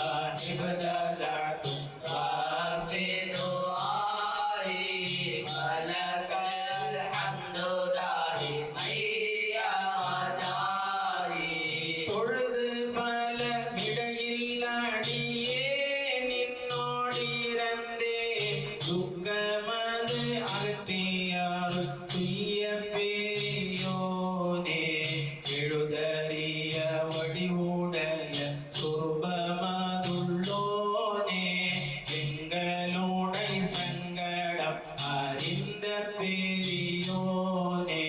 بدأت بدعائي فلك الحمد دائما يا رجائي தொழுது பல விடையில் அடியே நின்னோடிறந்தே துக்கமது அகற்றியார் துய்ய பெரியோனே எழுதறிய வடிவுடைய சொர்பமதுள்ளோனே எங்களுடை சங்கடம் அறிந்த பெரியோனே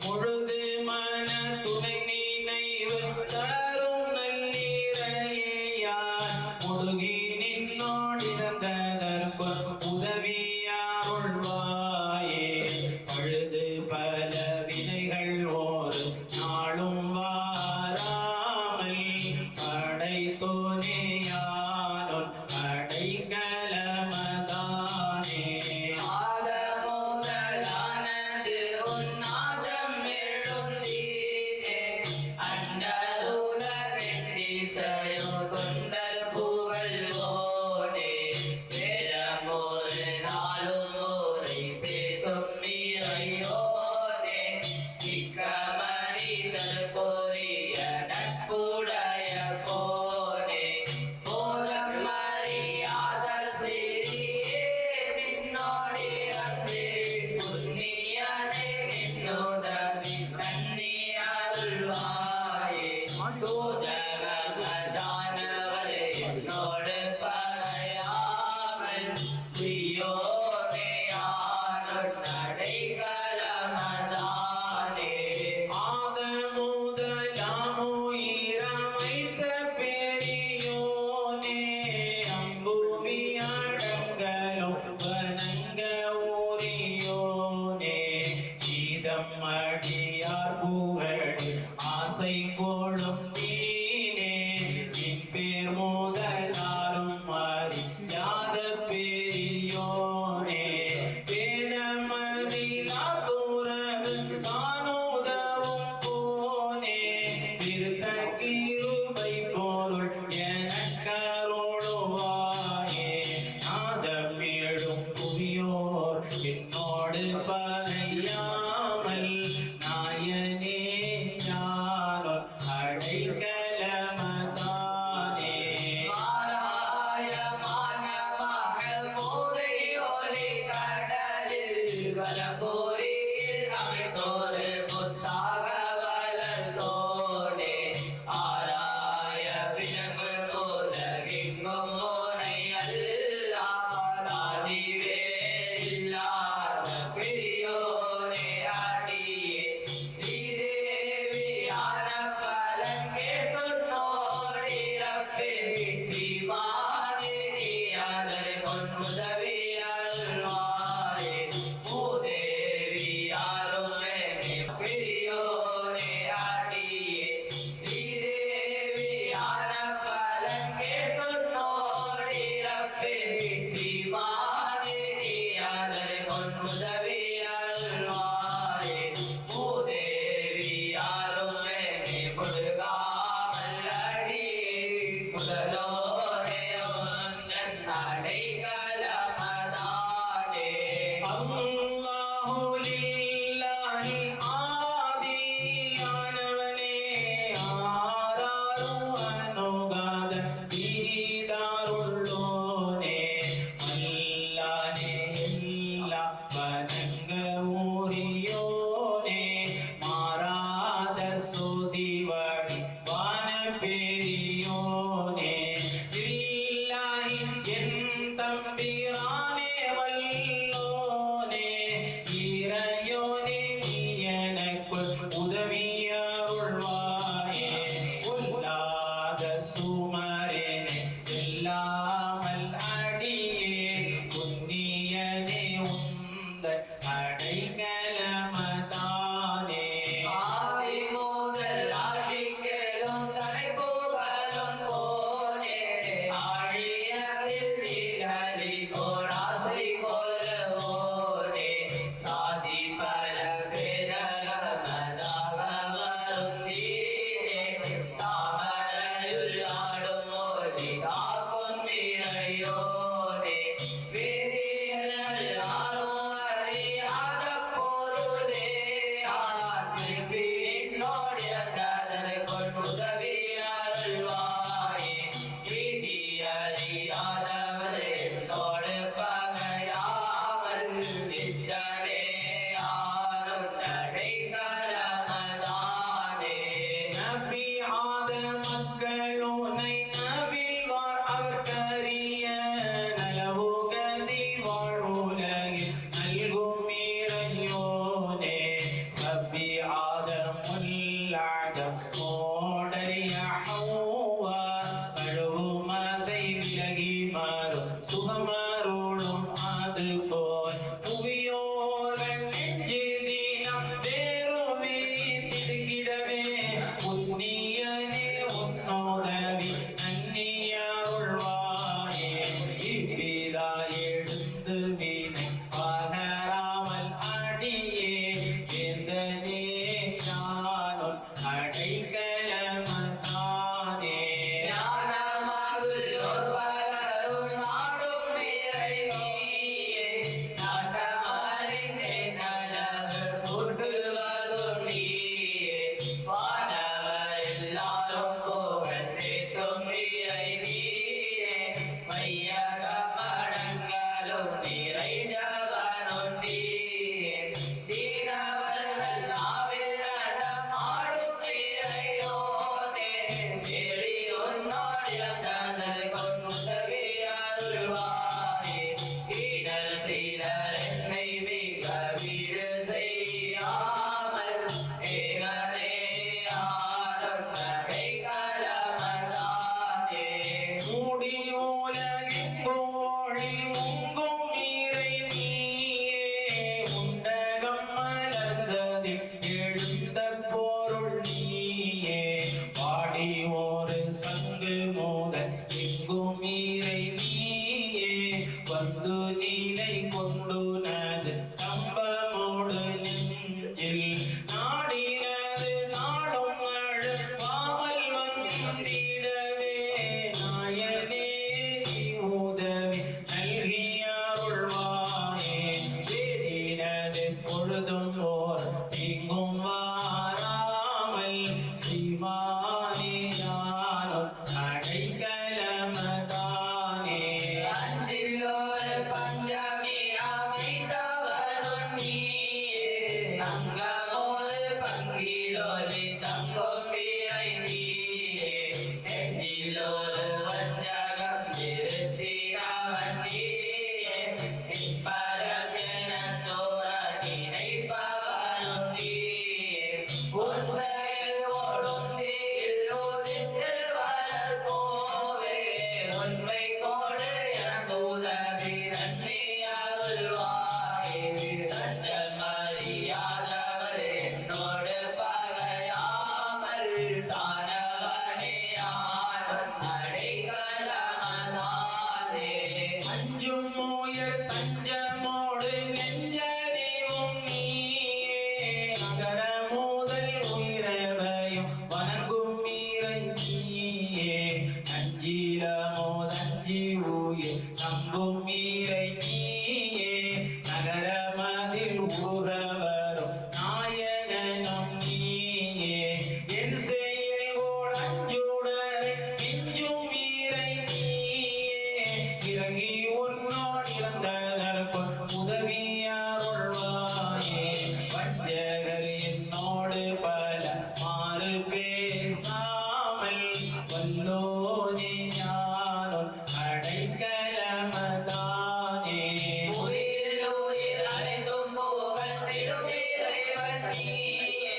முழுது மன துணை நினைவு தரும் நல்லிறையார் முழுகி நின்னோடிருந்ததற்கு உதவியாருள்வாயே பழுது பல வினைகள் ஒரு நாளும் வாராமல் படைத்தோனேயானும் அடைக்கலமதானே ஆத முதலானது உன்னாதம் எழுந்தீனே அண்டருலகெண்டிசையோ கொண்டல் புகழ்வோனே வேதம் ஒரு நாளும் ஊரை பேசும் மீறையோனே இக்கமனிதற்குரிய நட்புடைய கோனே போலம் மரியாத சிறியே நின்னோடி அன்றே புண்ணியனை நின்னுதவி நன்னியருள்வாயே தூதகமதானவரே என்னோடு பகையாமல் துய்யோனே யானும் அடைக்கலமதானே ஆத முதலாமுயிரமைத்த பெரியோனே அம்புவி அடங்கலும் வணங்க ஊரியோனே கீதம் அடியார் புகழ் ஆசை கொளும் நீனே என் பேர் முதலாரும் அறியாத பெரியோனே வேதமதிலா துறவு தானுதவும் போனே விருத்த கிருபை பொருள் எனக்கருளுவாயே நாதமிடும் புவியோர் என்னோடு பகையாமல் நாயனே ஞானம் அடைக்கலமதானே வாராயமான மகமூதை ஒளி கடலில் வலம்பூரியில் அமைத்தோரு புத்தாக வளர்ந்தோனே ஆராய விலங்கு உலகெங்கும் முனை அல்லாதிவேறில்லாத பெரியோனே அடியே ஸ்ரீதேவியான பலன் கேட்டுன்னோடிரப்பே சீமானே நீ அதனை கொன்முதவியல்வாயே பூதேவியாரும் பெரியோனே அடியே ஸ்ரீதேவியான பலன் கேட்டுன்னோடிரப்பே சீமானே நீ அதனை கொன்முதவியல்வாயே பூதேவியாரும் கொடுக்காமல் அடியே முதலோரே உந்தன் அடைக்கலமதானே அல்லாஹு லில்லாஹி ஆதியானவனே ஆராரும் அனுகாத தீதாருள்ளோனே மூடியுலகெங்கும் ஒளி முங்கும் நீரை நீயே உண்டகம் மலர்ந்ததில் எழுந்த பொருள் நீயே பாடி ஒரு சங்கு மோத எங்கும் நீரை நீயே வந்து நீலை கொண்டு நது கம்பமோடு நெஞ்சில் நாடினது நாடும் அழுப்பாமல் வந்திடவே நாயனே நீ உதவி நல்கி அருள்வாயே தேடினது பொழுதும் ஓர் தீங்கும் வாராமல் சிவானே நானும் அடைக்கலமதானே அஞ்சிலோடு பஞ்சமி அமைத்தவனும் நீயே அங்கமோடு பங்கிலோடு தங்கும் வீரை நீயே நெஞ்சிலோடு வஞ்சகம் நிறுத்தினவன் நீயே நிற்பரம் என தோற நினைப்பவனும் நீயே உன் செயல் ஒடுங்கில் உதித்து வளர்ப்போவே உண்மை கோடு எனக்கு உதவி நன்னி அருள்வாயே தஞ்சம் அறியாதவர் என்னோடு பகையாமல் தானவனே யானும் அடைக்கலமதானே அஞ்சும் மோயர் தஞ்சமோடு நெஞ்சறிவும் நீயே நகர முதல் உயிரவையும் வணங்கும் மீறை நீயே நஞ்சிலமோ தஞ்சி உயிர் நம்பும் மீறை நீயே நகரமதில் உருகவரும் நாயகனும் நீயே என் செயல் ஓர் அஞ்சுடரை மிஞ்சும் மீறை நீயே இறங்கி உன்னோடு இருந்ததற்குள் உதவி அருள்வாயே வஞ்சகர் என்னோடு பல மாறு பேசாமல் வல்லோனே ஞானம் அடைக்கலமதானே உயிர் அனைத்தும் புகழ்ந்திடும் இறைவன் நீயே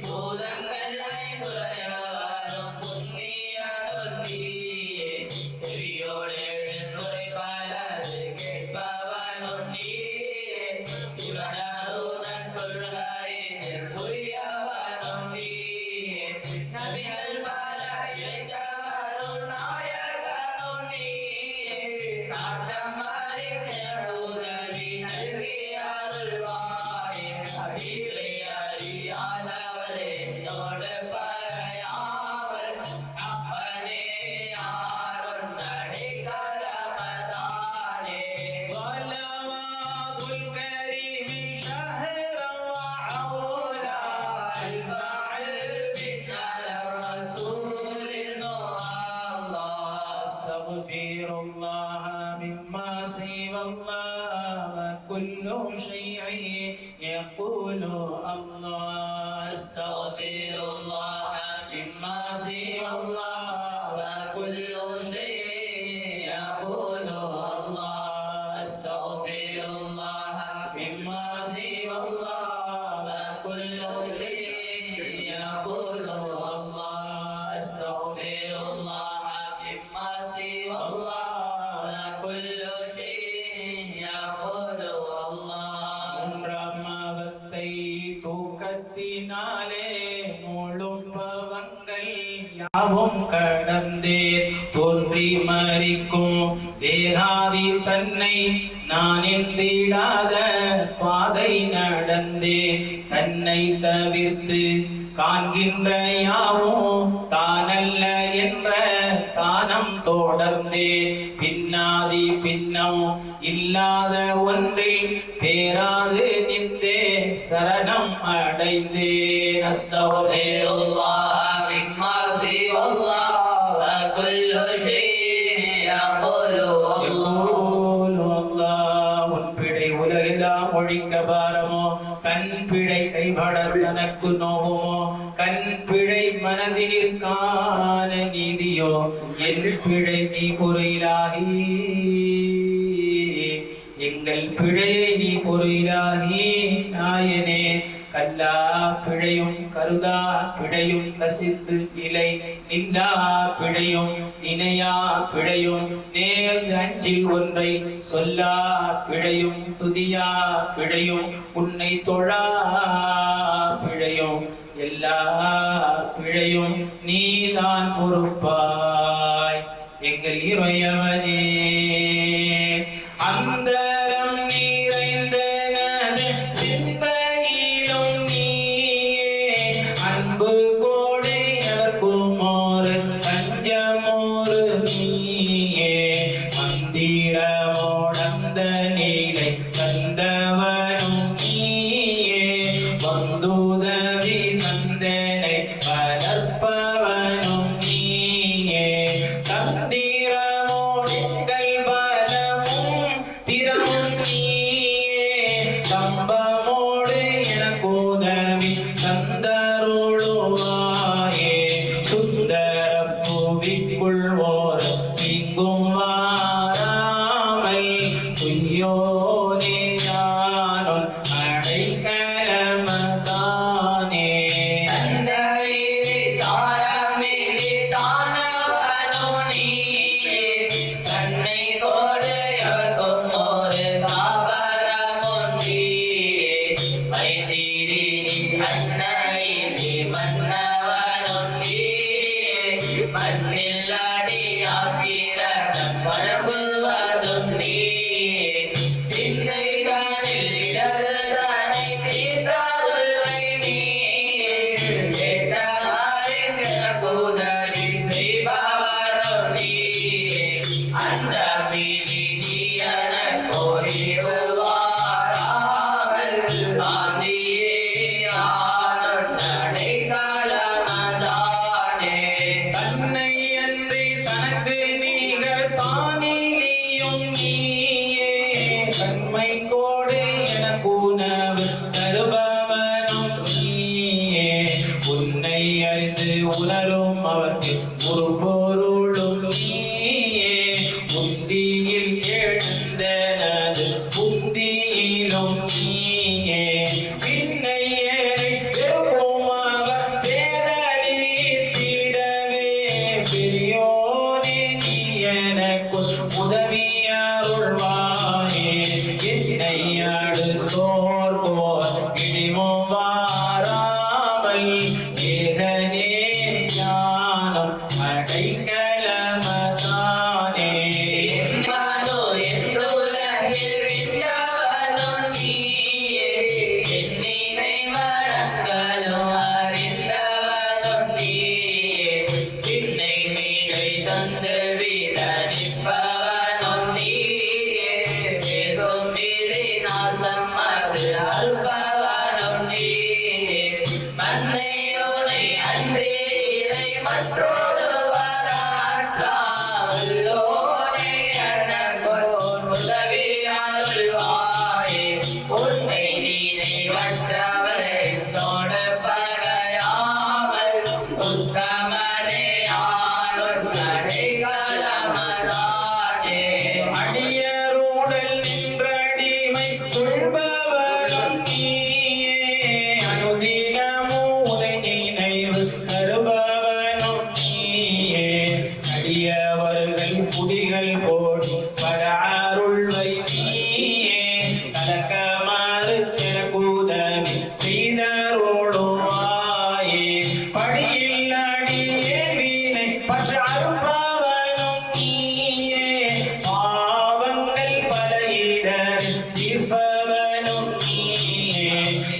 பூதங்கள் ஐந்துரையவரும் புண்ணியனும் நீயே செவியோடு உரைப்பலது கேட்பவனும் நீயே சிவனருதன் கொள்கையில் புரியவனும் நீயே நபிகள் பல இழைத்தவரும் நாயகனும் நீயே நாட்டம் அறிந்த உதவி நல்கி அருள்வாயே அடிவை அறியாதவரே என்னோடு பகையாமல் அப்பனே யாரும் அடைக்கலமதானே صلوات الكريم شهرا أولى الفاعل بالنال الرسول المعلى أستغفر الله مما سوى الله وكل شيء يقول الله أستغفر الله مما سوى الله وكل شيء يقول الله أستغفر الله مما سوى الله وكل شيء يقول الله أستغفر الله مما سوى الله وكل شيء يقول الله மூன்றாம் மாதத்தை தூக்கத்தினாலே மூழும் பவங்கள் யாவும் கடந்தே தோன்றி மறிக்கும் தேகாதி தன்னை நான் என்றிடாத பாதை நடந்தே தன்னை தவிர்த்து காண்கின்ற யாவும் தானல்ல என்ற தானம் தொடர்ந்தே பின்னாதி பின்னம் இல்லாத ஒன்றில் பேராது நின்றே சரணம் அடைந்தேன் أستغفر الله مما سوى الله وكل شيء يقول الله உன் பிழை உலகெல்லாம் ஒழிக்க பாரமோ கண் பிழை கைபட தனக்கு நோவுமோ கண் பிழை மனதிற்கான நீதியோ என் பிழை நீ பொருளாகி எங்கள் பிழையை நீ பொருளாகி நாயனே கல்லா பிழையும் கருதா பிழையும் கசித்து இலை நில்லா பிழையும் நினையா பிழையும் நேர்ந்து அஞ்சில் ஒன்றை சொல்லா பிழையும் துதியா பிழையும் உன்னை தொழா பிழையும் எல்லா பிழையும் நீதான் பொறுப்பாய் எங்கள் இறையவனே. அந்தரம் நிறைந்தனது சிந்தையிலும் நீயே அன்பு கோடி எவர்க்குமோரு பஞ்சமோரு நீயே மந்திரமோடந்த நீலை தந்தவனும் நீயே வந்துதவி தந்தனை வளர்ப்பவனும் நீயே தந்திரமோடிங்கள் பலமும் திறமும் நீயே கம்பமோடு எனக்கு உதவி தந்தருளுவாயே சுந்தர புவிக்குள் ஓர் இங்கும் வாராமல் துய்யோனே ஞானம் அடைக்கலமதானே. தந்தரிலே தாரமிலே தானவனும் நீயே கண்ணை கோடு எவர்க்கும் ஒரு காவலமும் நீயே வைத்திரி அன்னையிலே மன்னவனும் நீயே மண்ணில் அடியாக்கிரணம் வழங்குவதும் நீயே சிந்தைதானில் இடதுதானை தீர்த்தருள்வை நீயே கேட்டமாறு கூதடி செய்பவனும் நீயே அன்றமினி நீயன கோரிடுவாராமல் ஆந்தியே ஆனொன் அடைக்கலமதானே. தன்னை அன்றி தனக்கு நீகர் தானிலியும் நீயே தன்மை கோடு எனக்கு உணவு தருபவனும் நீயே உன்னை அறிந்து உணரும் அவர்க்கு ஒரு பொருளும் நீயே புந்தியில் எழுந்தனது புந்தியிலும் நீயே பின்னை ஏறிப்போமாக பேதலித்திடவே பெரியோனே நீ எனக்கு உதவியருள்வாயே என்னை அடுத்தோர் போர் இடிமும் வாராமல் ஏகனே ஞானம் அடைக்கலமதானே. என்மனோ என்றுலகில் விண்ணவனும் நீயே என்னினை வழங்கலும் அறிந்தவனும் நீயே பின்னை மீனை தந்து விதனிப்பவனும் நீயே பேசும் விழி நாசம் அது அறுப்பவனும் நீயே மன்னையோனை அன்றே இறை மற்றொரு வராற்றவல்லோனே எனக்கோர் உதவியருள்வாயே உன்னை நீனை மற்றவர் என்னோடு பகையாமல் உத்தமனே ஆளும் அடைக்கலமதானே. அடியரோடல் நின்றடிமை கொள்பவனும் நீயே அனுதினமும் உனை நினைவு தருபவனும் நீயே அடியவர்கள் குடிகள் போடி பல அருள்வை நீயே கலக்கமாறு எனக்கு உதவி செய்தருளுவாயே படியில் அடியே வீணை பற்ற அறுப்பவனும் நீயே பாவங்கள் பல இடரில் தீர்ப்பவனும் நீயே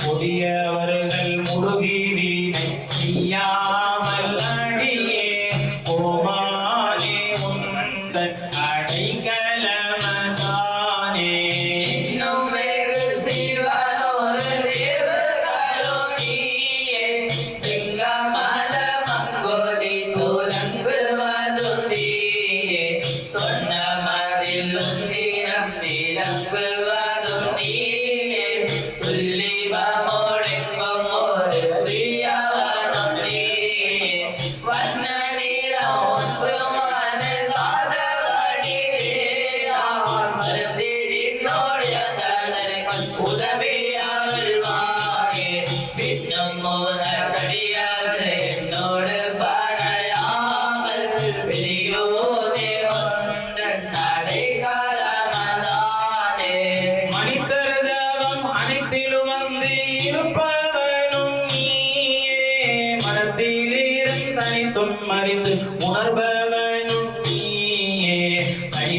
கொடியவர்கள் முழுகி வீணை செய்யாமல் அடியே கோமானே உந்தன் அடைக்கலமதானே. இன்னும் வெகு சிவனொரு தேவர்களும் நீயே சிங்கமல மங்கோலி துலங்குவதும் நீயே சொன்ன மதில் உந்திரம் விளங்குவதும் நீயே துல்லிபமொழிக்கும் ஒரு பிரியவனும் நீயே வண்ண நிறம் ஒன்று மனதாதவடி மருந்தினோடு உதவியருள்வாயே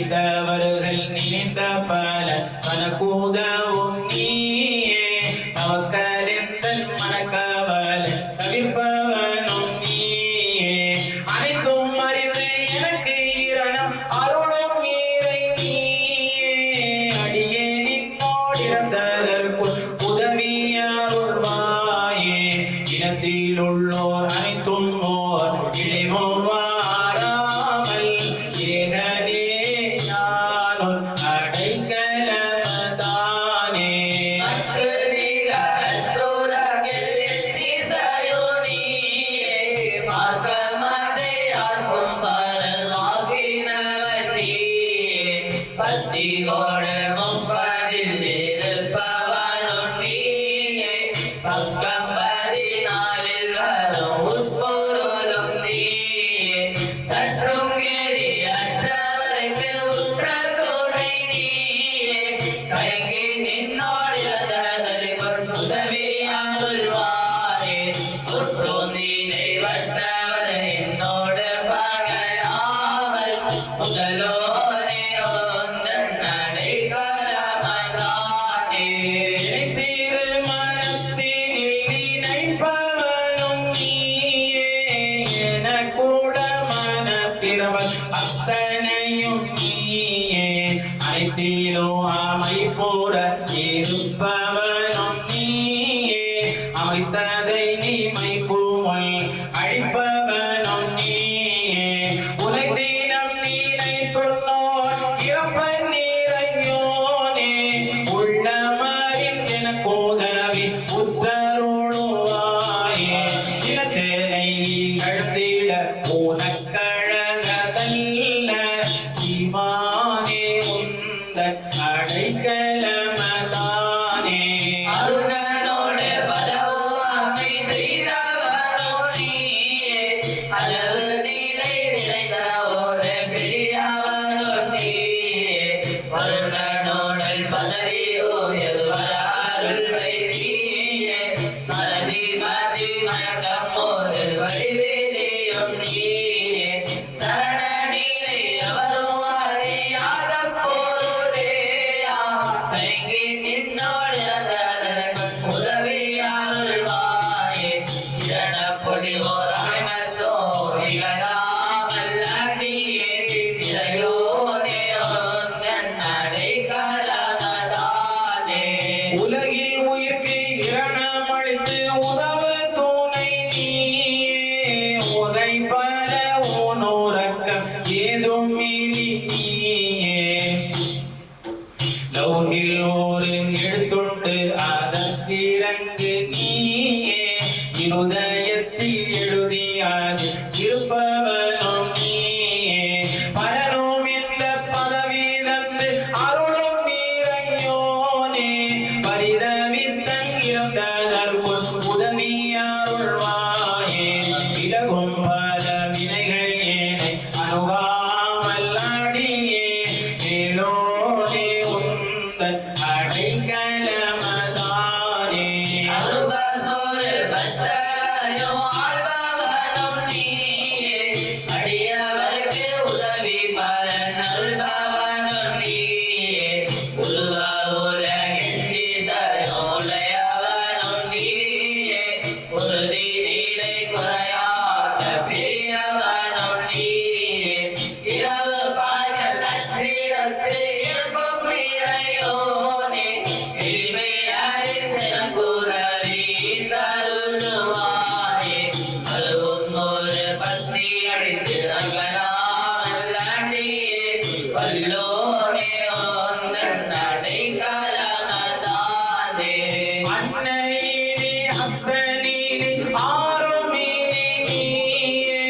நினைத்தவர்கள் நினைத்த பல கனக்கூதவும் நீயே தவக்கரிந்தன் மனக்கவலை தவிர்ப்பவனும் நீயே அனைத்தும் அறிந்து எனக்கு இரணம் அருளும் இறை நீயே அடியே நின்னோடு இறந்ததற்குள் உதவியருள்வாயே இனத்தில் உள்ளோர் அனைத்தும் ஓர் இழிவும் வாராமல் ஏகனே நானும் அடைக்கலமதானே மற்ற நிகழ்த்துலகில் எத்திசையுனியே மார்க்கமதை யார்க்கும் பரலாகினவர் நீயே பத்தி கோடு முப்பதில் இருப்பவனும் நீயே பக்கம் 14 வரும் உட்பொருளும் நீயே சற்றும் எரியற்றவருக்கு உற்ற துணை நீயே கைகி நின்னோடு இறந்ததற்குள் உதவியருள்வாயே உற்று நினைவற்றவர் என்னோடு பகையாமல் முதலோனே உந்தன் அடைக்கலமதானே திருமணத்தினில் நினைப்பவனும் நீயே எனக்கூட மனத்திறவன் அத்தனையும் நீயே அனைத்திலும் அமைப்புற இருப்பவனும் நீயே அமைத்ததை நீமைக்குமுள் அழிப்பவனும் நீயே உனை தினம் நினைத்துள்ளோர் இறப்பன் நிறையோனே உள்ளமறிந்தென கோதவி உத்தருளுவாயே சினத்தனை கழுத்திட உனக்கழகதல்ல சிவானே உந்தன் அடைக்கலமதானே அருணனோடு பலவாமை செய்தவனோ நீயே அளவு நிலை நிறைந்த ஒரு பெரியவனோ நீயே வருணனோடு பதவி உயர்வர அருள் வைத்தீயே மறதி மதி மயக்கம் ஒரு வடிவிலேயும் நீயே சரண நீரை எவரும் அறியாத போரேயா கைகி நின்னோடு இறந்ததற்குள் உதவியருள்வாயே இரண பொலிவோர் அமைமத்தோ இகழாமல் அடியே இறையோனே உந்தன் அடைக்கலமதானே உலகில் உயிர்க்கு இரணமளித்து உதவு துணை நீயே உதைப்பல உனோரக்கம் ஏதும் இனி நீயே லௌகில் ஒரு எழுத்துண்டு அதற்கிறங்கு நீயே இருதயத்தில் எழுதியாது இருப்பவனும் நீயே பலனும் இந்த பதவி தந்து அருளும் நீரையோனே பரிதவித்தன் இருந்ததற்குள் உதவியருள்வாயே விலகும் பல வினைகள் ஏனை அணுகாமல் அடியே மேலோனே உந்தன் அடைக்கலமதானே அருகசோறு பத்தரையோ ஆள்பவனும் நீயே அடியவருக்கு உதவி பலன் அருள்பவனும் நீயே உருவ உலகின் திசையுடையவனும் நீயே உறுதி நீலை குறையாத பெரியவனும் நீயே இரவு பகல் அற்றிடத்து இருக்கும் இறையோனே எளிமை அறிந்தெனக்கு உதவி தருளுவாயே அதுவும் ஒரு பத்தி அடித்து அகலாமல் அடியே வல்லோனே உந்தன் அடைக்கலமதானே அன்னையினி அத்தனினி ஆறுமினி நீயே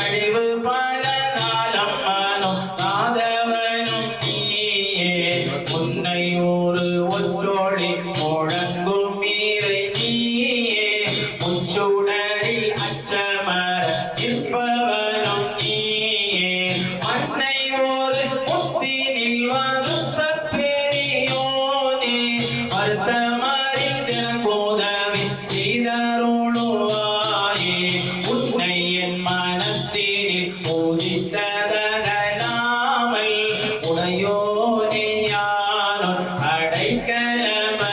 அழிவு பல காலம் மனம் காதவனும் நீயே உன்னை ஒரு ஒற்றோடி முழங்கும் மீறை நீயே முச்சுடரில் அச்சமர இருப்பவனும் நீயே அன்னை ஒரு முத்தின உடையோனே யானும் அடைக்கலமதானே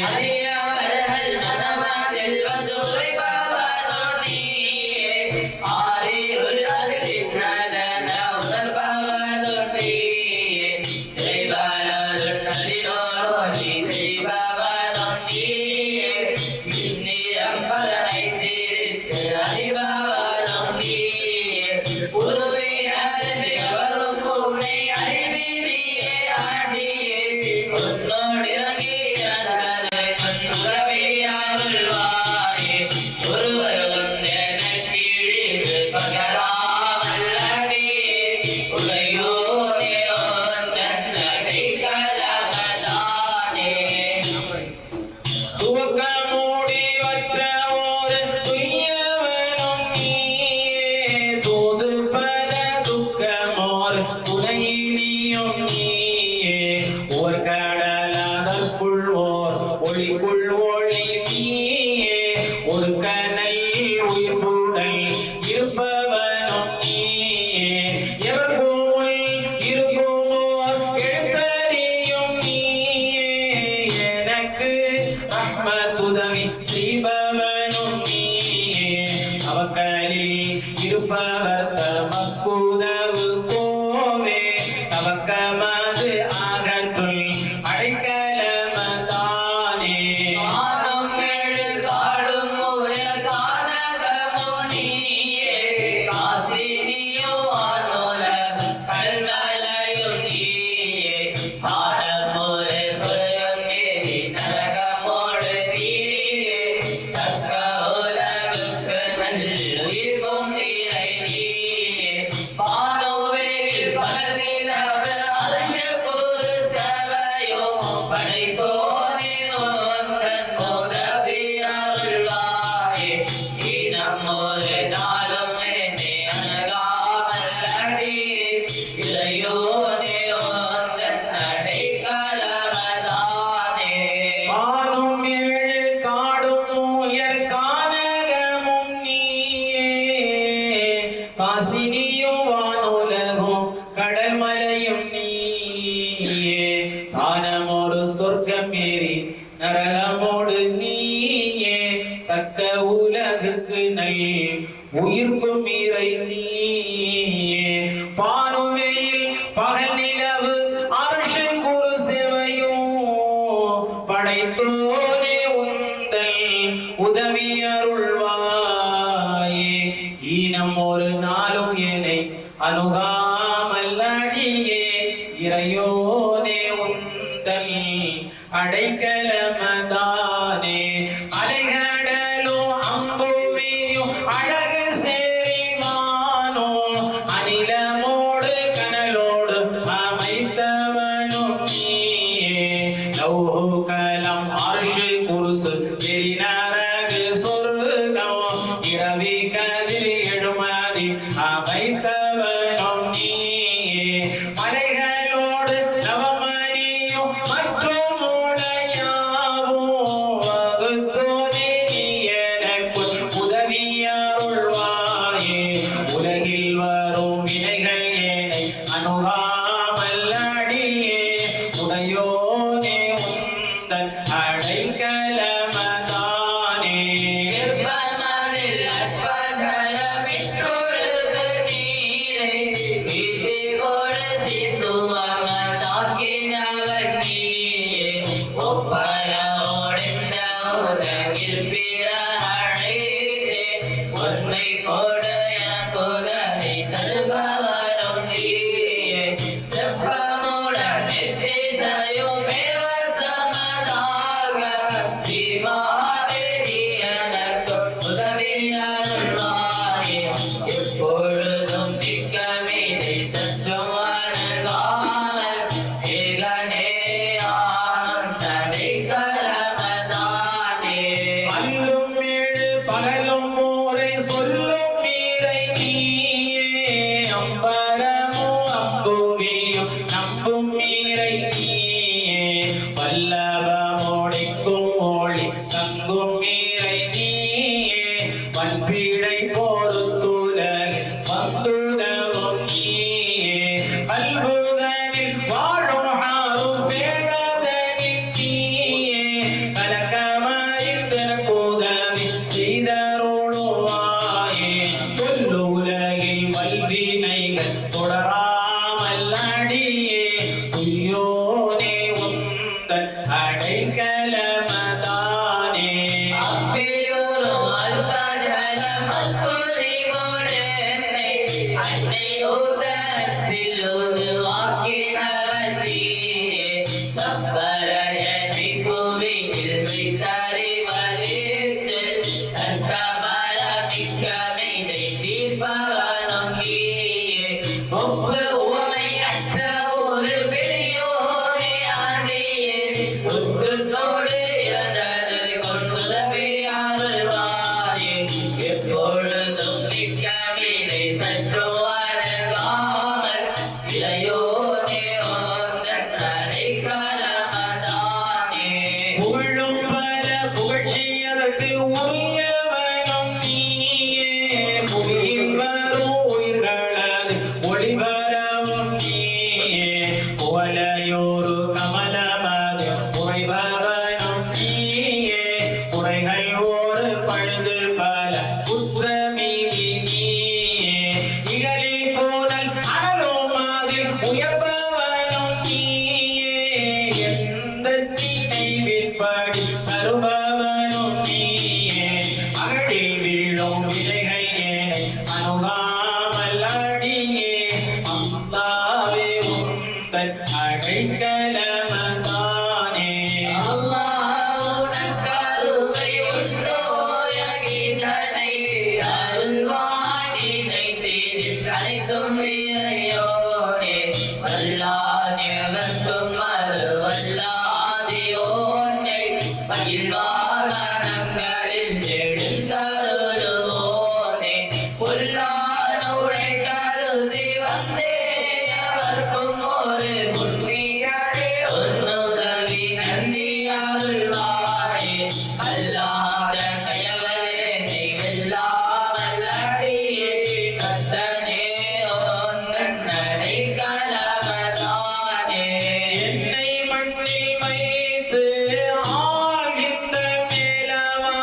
அறியவர்கள் மனமதில் வந்து உரைப்பவனும் நீயே ஆறிருள் அதில் நலன உணர்பவனும் நீயே திரைவலருள் நல்லிலோரோடி தெரிபவனும் நீயே இந்நிறம் பதனை தீரித்து அறிபவனும் நீயே உருவினரின்றி வரும் பூனை அறிவினியே ஆண்டியே உன்னோடிறங்கி நலனை கண்ணுறவியாருள்வாயே ஒருவரும் எனக்கீழிது பகராமல் அடியே உடையோனே ஒன்றன் அடைக்கலமதானே துவக்கமூடி வற்றவோர் துய்யவனும் நீயே தூது பல துக்கமோர் துணையினியும் நீயே ஓர் கடலதற்குள் ஓர் ஒளிக்குள் ஒளி நீயே ஒரு கனல் உயிர்ப்புடல் இருப்பவனும் நீயே எவர்கோல் இருக்குமோர் எழுத்தறியும் நீயே எனக்கு ரஹ்மத்துதவி செய்பவனும் நீயே அவக்களில் இருப்பவர் தமக்குதவு கோவே தவக்கமது அகற்றுள் அடைக்கலமதானே ஆனம் எழு காடும் உயர் கானகமும் நீயே காசினியோ வானுலகம் கல்மலையும் நீயே ஆரமுறை சுயம் மீறி நரகமோடு நீயே தக்க உலகுக்கு நல்லுயிர்க்கும் நீரை நீயே பானோவேல் பகலிரவு அர்ஷுக்குரு சேவையோ படைத்தோனே ஒன்றன் உதவியருள்வாயே தினம் ஒரு நாளும் என்னை அணுகாமல் அடியே இறையோனே ஒன்றன் அடைக்கலமதானே வானும் ஏழு காடும் உயர் கானகமும் நீயே காசினியும் வானுலகும் கடல்மலையும் நீயே தானமோடு சொர்க்கம் ஏறி நரகமோடு நீயே தக்க உலகுக்கு நல் உயிர்க்கும் இறை நீயே பானுவேயில் பகல் நிலவு அரசு குரு சேவையும் படைத்தோனே உந்தல் உதவி அருள்வாயே ஈனம் ஒரு நாளும் என்னை அணுகாமல் அடியே இறையோனே உந்தல் அடைக்கலமதானே அலைகடலோ அம்புவியோ அழகு சேரிமானோ அனிலமோடு கனலோடு அமைத்தவனும் நீயே லௌகலம் அர்ஷு குருசு நரகு சொர்க்கம் இரவி கதிர் எழுமதி அமைத்தவனும் நீயே மலைகளோடு நவமணியும் மற்றும் உடையாவும் வகுத்தோனே நீ எனக்கு உதவியருள்வாயே உலகில் வரும் வினைகள் ஏனை அணுகாமல் அடியே உடையோனே உந்தன் அடைக்கலமதானே நிர்பமனில் அற்பஜலமிட்டொழுகு நீரே வீட்டிகோடு சிந்துவமதாக்கினவர் நீயே ஒப்பலோடென்ன உலகில் பிற அழைத்தே உண்மை கோடு எனக்குதவி தருபவரும் நீயே உயர்பவனும் நீயே எந்த நினைவின்படி தருபவனும் நீயே அகழில் வீழும் விதைகள் ஏனை அணுகாமல் அடியே அல்லாவே உந்தன் அடைக்கலமதானே அல்லாஹ் உனக்கருமை உண்டோ இதனை அருள்வாய் நினைத்தேன் அனைத்தும் இறையோனே வல்லானே வஸ்தும் வல்லாதியோனே பகில்வானங்களில் எழுந்தருளுவோனே புல்லானுடை கருதி வந்தேன் எவர்க்கும் ஒரு புண்ணியடே உன்னுதவி நன்றி அருள்வாயே அல்லாத கயவரே நீ வெல்லாமல் அடியே கத்தனே ஓந்தன் அடைக்கலமதானே என்னை மண்ணில் வைத்து ஆழ்கின்ற மேலவா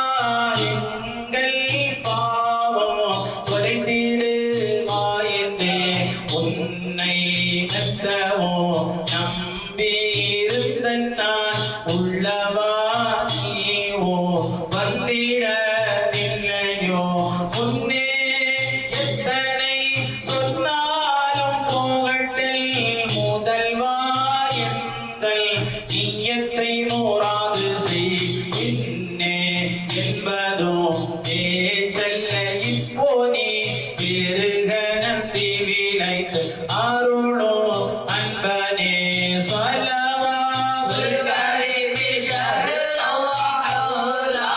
எங்கள் பாவம் தொலைத்திடுவாயிற்றே உன்னை மெத்தவோ நம்பியிருந்த நான் உள்ளவா நீவோ வந்திடவில்லையோ முன்னே எத்தனை சொன்னாலும் போகட்டில் முதல்வா எந்தல் நீயத்தை நூறாது செய் இன்னே என்பதோ ஏச்சல்ல இப்போ நீ பெருக நந்தி விளைத்து அருளோ அன்பனே சொல்லவா بالكريم شهرا وحولا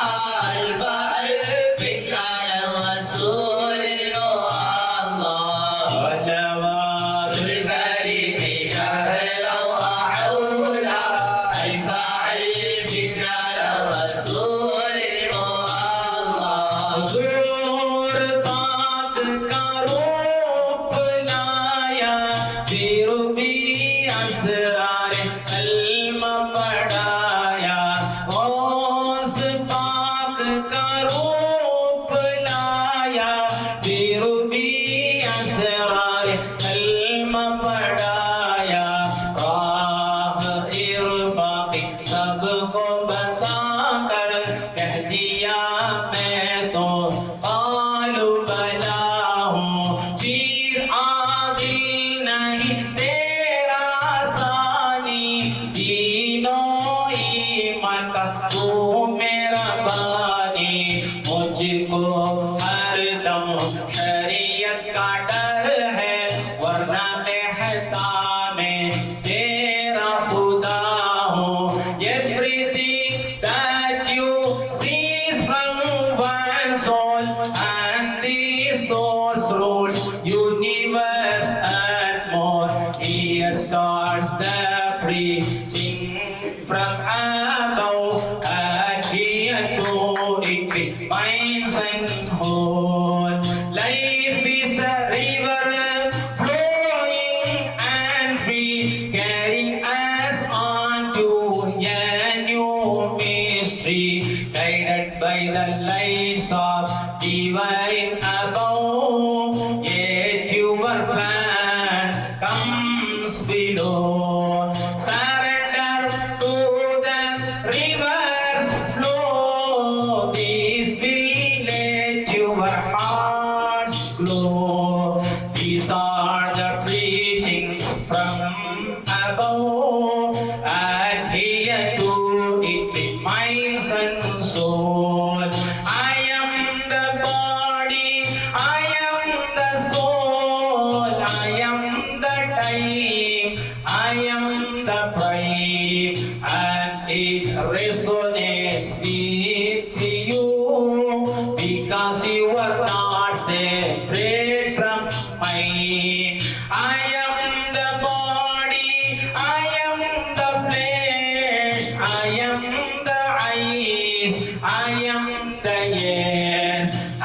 ألف ألف على رسول الله சொல்லவா بالكريم شهرا وحولا ألف ألف على رسول الله हुजूर पाक का रूप लाया फिर भी असरार कलमा पढ़ाया उस पाक का रूप लाया फिर भी असरार कलमा पढ़ाया राह इरफाक़ी सबको बताकर कह दिया मैं तो आलू बला हूँ पीर आदिल नहीं तेरा सानी दीनों ईमान का तू मेरा बानी मुझको हरदम शरीयत का डर है वरना कहता मैं तेरा खुदा हूँ everything that you cease from one soul and this source rules universe and more. Here starts the preaching from above and here to it finds and whole. Life is a river flowing and free, carrying us on to a new mystery, guided by the lights of divine above. Yet your plans comes below. Surrender to the river's flow. This will let your hearts glow. These are the preachings from above, and here to it with minds and soul. I am the body, I am the soul, I am the time, I am the pride, and it resonates with you because you are not separate from mine. I am the body, I am the flesh, I am the eyes, I am the ears, I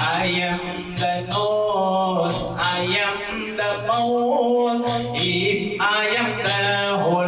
am the nose, I am the mouth. If I am the whole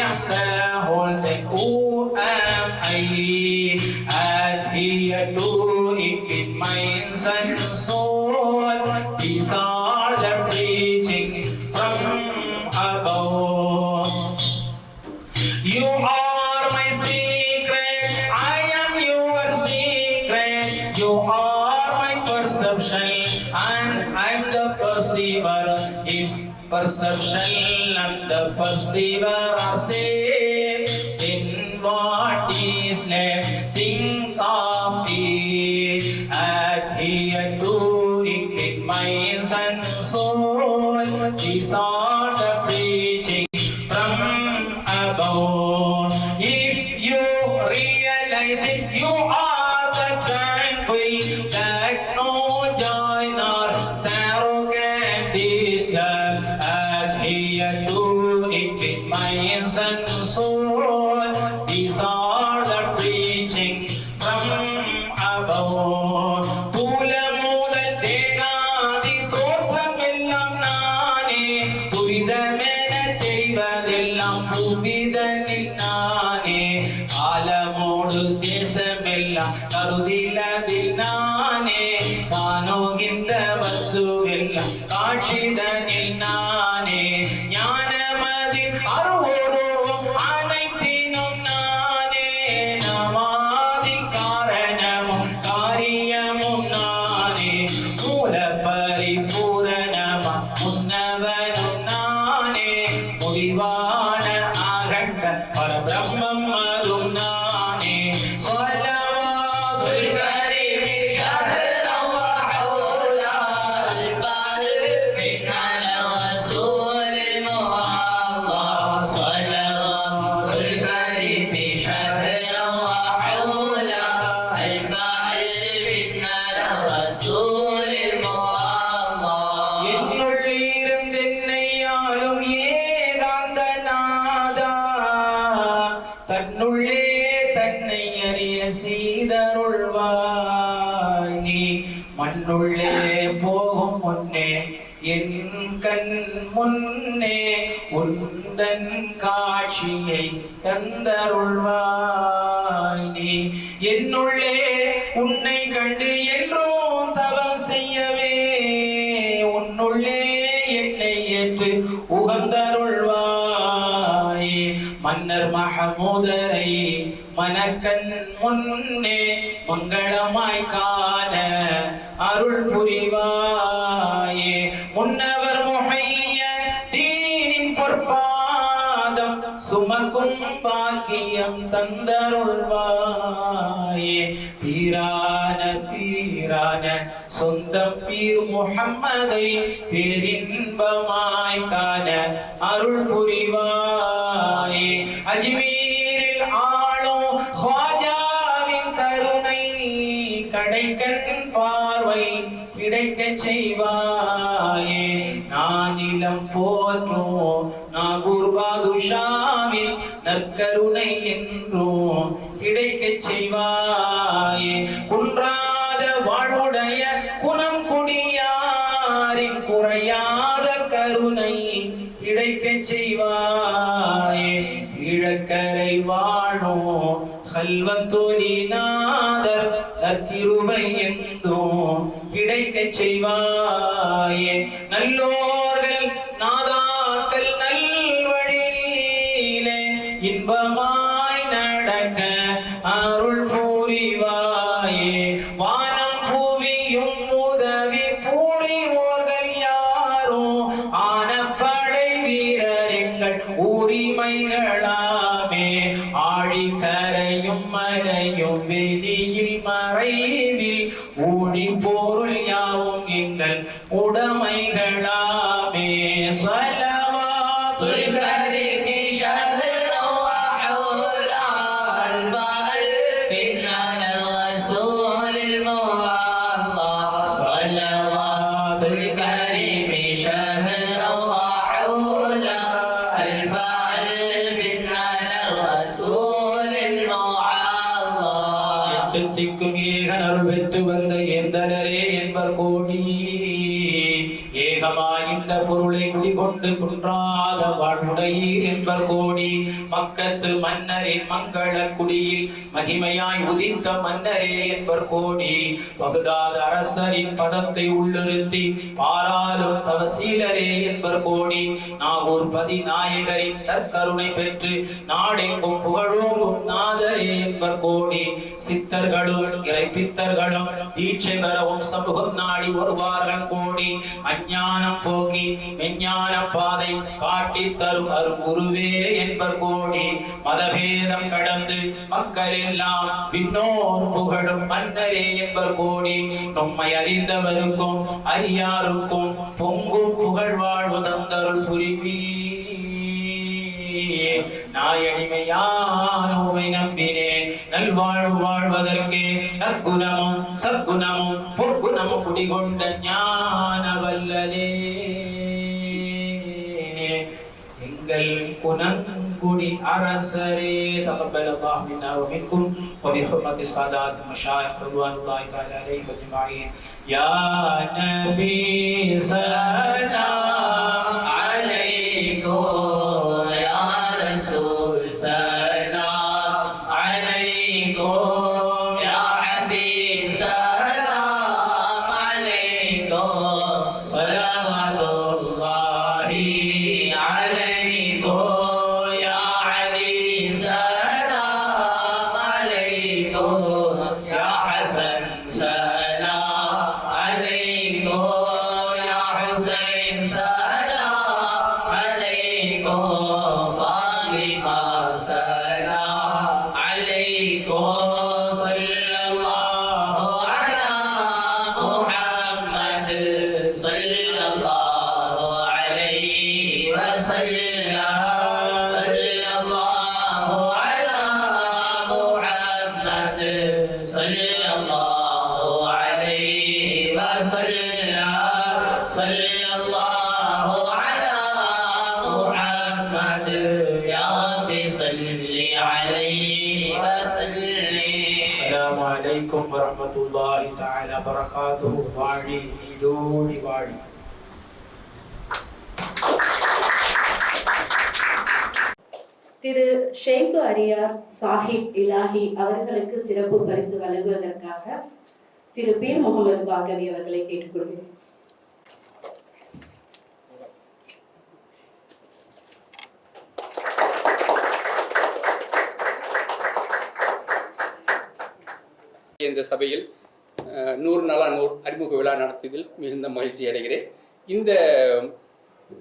hold the who am I, adhere to it with minds and soul. These are the preaching from above. You are my secret, I am your secret. You are my perception, and I'm the perceiver. If perception and the perceiver are same, then what is left? Think of it, adhere to it with minds and soul. These are the preaching from above. If you realize it, you are the tranquil that no joy nor sorrow can disturb. Adhere to it with minds and soul. These are the preaching from above. தூலமுதல் தேகாதி தோற்றமெல்லாம் நானே, துரிதமென தெரிவதெல்லாம் புவிதனில் நானே. காலமோடு தேசமெல்லாம் கருதிலதில் நானே, காணோகின்ற வஸ்துவெல்லாம் காட்சிதனில் நானே. ஞானமதின் அருவுருவம் அனைத்தினும் நானே, நமாதி காரணமும் காரியமும் நானே. மூல பரிபூரணமா முன்னவனும் நானே, முடிவான அகண்ட பரபிரம்மம் அதும் நானே. الكريم شهرا وحولا الفارق على رسول المعظم صلوات الكريم شهرا وحولا الفارق على رسول المعظم என்னுள்ளிருந்தென்னை ஆளும் ஏகாந்த நாதா, தன்னுள்ளே தன்னை அறிய செய்தருள்வாய் நீ. மண்ணுள்ளே போகும் முன்னே என் கண் முன்னே உந்தன் காட்சியை தந்தருள்வாய் நீ. என்னுள்ளே உன்னை கண்டு என்றும் தவம் செய்யவே, உன்னுள்ளே என்னை ஏற்று உகந்தருள்வாய். மன்னர் மஹமூதரை மனக்கண் முன்னே மங்களமாய் காண அருள் புரிவாயே. முன்னவர் முஹைய தீனின் பொற்பாதம் சுமக்கும் பாக்கியம் தந்தருள்வாயே. பீரான பீரான சொந்தம் பீர் முஹம்மதை பேரின்பமாய் காண அருள் புரிவாயே. அஜ்மீரில் ஆளும் ख्वाजाவின் கருணை கடைக்கண் பார்வை கிடைக்கச் செய்வாயே. நானிலம் போற்றும் நாகூர் பாதுஷாவின் நற்கருணை என்றும் கிடைக்கச் செய்வாயே. குன்றாத வாழ்வுடைய குணம் குடியாரின் குறையாத கருணை கிடைக்கச் செய்வாயே. கீழக்கரை வாழும் கல்வத்தொலிநாதர் நற்கிருபை என்றும் கிடைக்கச் செய்வாயே. நல்லோர்கள் நாதாக்கள் நல்வழியிலே இன்பமாய் நடக்க அருள் புரிவாயே. வானம் புவியும் உதவி புரிவோர்கள் யாரோ, ஆனப்படை வீரர் எங்கள் உரிமைகளாமே. ஆழி கரையும் மலையும் வெளியில் மறைவில் ஊழி பொருள் யாவும் எங்கள் உடைமைகளாமே. ஸலவாத்துல் الكريم شهرا وحولا الفارق على رسول المعظم صلوات الكريم شهرا وحولا الفارق على رسول المعظم திக்கும் ஏகன் அருள் பெற்று வந்த ஏந்தனரே என்பர் கோடி. ஏக ஏகமாய் இந்த பொருளை குடிகொண்டு குன்றாத வாழ்வுடையீர் என்பர் கோடி. மக்கத்து மன்னரின் மங்கள குடியில் மகிமையாய் உதித்த மன்னரே என்பர் கோடி. பகுதாத அரசரின் பதத்தை உள்ளிருத்தி பாராளும் தவசீலரே என்பர் கோடி. நாகூர் பதிநாயகரின் நற்கருணை பெற்று நாடெங்கும் புகழோங்கும் நாதரே என்பர் கோடி. சித்தர்களும் இறைப்பித்தர்களும் தீட்சை பெறவும் சமூகம் நாடி வருவார்கள் கோடி. அஞ்ஞானம் போக்கி மெஞ்ஞான பாதை காட்டி தரும் அருகுருவே என்பர் கோடி. மதபேதம் கடந்து மக்கள் எல்லாம் பின்னோர் புகழும் மன்னரே என்பர் கோடி. நம்மை அறிந்தவருக்கும் அறியாருக்கும் பொங்கும் புகழ் வாழ்வு தந்தருள் புரிவி. நாயடிமையானோமை நம்பினேன் நல்வாழ்வு வாழ்வதற்கே நற்குணமும் சற்குணமும் பொற்குணமும் குடிகொண்ட ஞான வல்லலே. எங்கள் குணங்குடி அரசரே தகப்பல் அல்லாஹ் மின்னா வ மின்கும் வ பிஹுர்மத்தி ஸாதாத் மஷாயிഖ் ரிضவானுல்லாஹி தஆலா அலைஹிம் அஜ்மஈன். யா நபி ஸலாம் அலைக்கும் யா ரசூல் ஸலாம் அலைக்கும் யா ஹபீப் ஸலாம் அலைக்கும் ஸலவாத்துல்லாஹி அலைக்கும் யா அலி ஸலாம் அலைக்கும் யா ஹஸன் ஸலாம் அலைக்கும் யா ஹுசைன் ஸலாம் அலைக்கும் ஃபாத்திமா ஸலாம் அலைக்கும் ஸல்லல்லாஹு அலா முஹம்மத் ஸல்லல்லாஹு அலைஹி வஸல்லம் ஸல்லல்லாஹு அலா முஹம்மத் ஸல்லல்லாஹு அலைஹி வஸல்லம் ஸல்லல்லாஹு அலா முஹம்மத் யா ரப்பி ஸல்லி அலைஹி வஸல்லிம். அஸ்ஸலாமு அலைக்கும் வரஹ்மத்துல்லாஹி தஆலா பரகாத்துஹு. வாழி நீடோடி வாழி. திரு ஷேக் அரியார் சாஹிப் இலாஹி அவர்களுக்கு சிறப்பு பரிசு வழங்குவதற்காக திரு பீர் முகமது பாகவி அவர்களை கேட்டுக்கொள்கிறேன். இந்த சபையில் 100 நாளா 100 அறிமுக விழா நடத்தியதில் மிகுந்த மகிழ்ச்சி அடைகிறேன். இந்த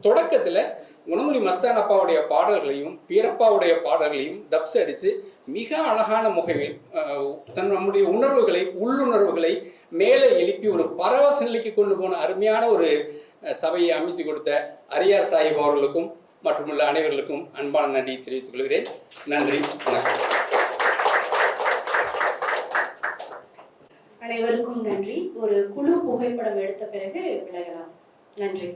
தொடக்கத்தில் குணமணி மஸ்தான் அப்பாவுடைய பாடல்களையும் பீரப்பாவுடைய பாடல்களையும் தப்ஸ் அடித்து மிக அழகான முகையில் நம்முடைய உணர்வுகளை உள்ளுணர்வுகளை மேலே எழுப்பி ஒரு பரவச நிலைக்கு கொண்டு போன அருமையான ஒரு சபையை அமைத்து கொடுத்த அரியார் சாஹிப் அவர்களுக்கும் மற்றுமுள்ள அனைவர்களுக்கும் அன்பான நன்றி தெரிவித்துக் கொள்கிறேன். நன்றி, வணக்கம். அனைவருக்கும் நன்றி. ஒரு குழு புகைப்படம் எடுத்த பிறகு விலகலாம். நன்றி.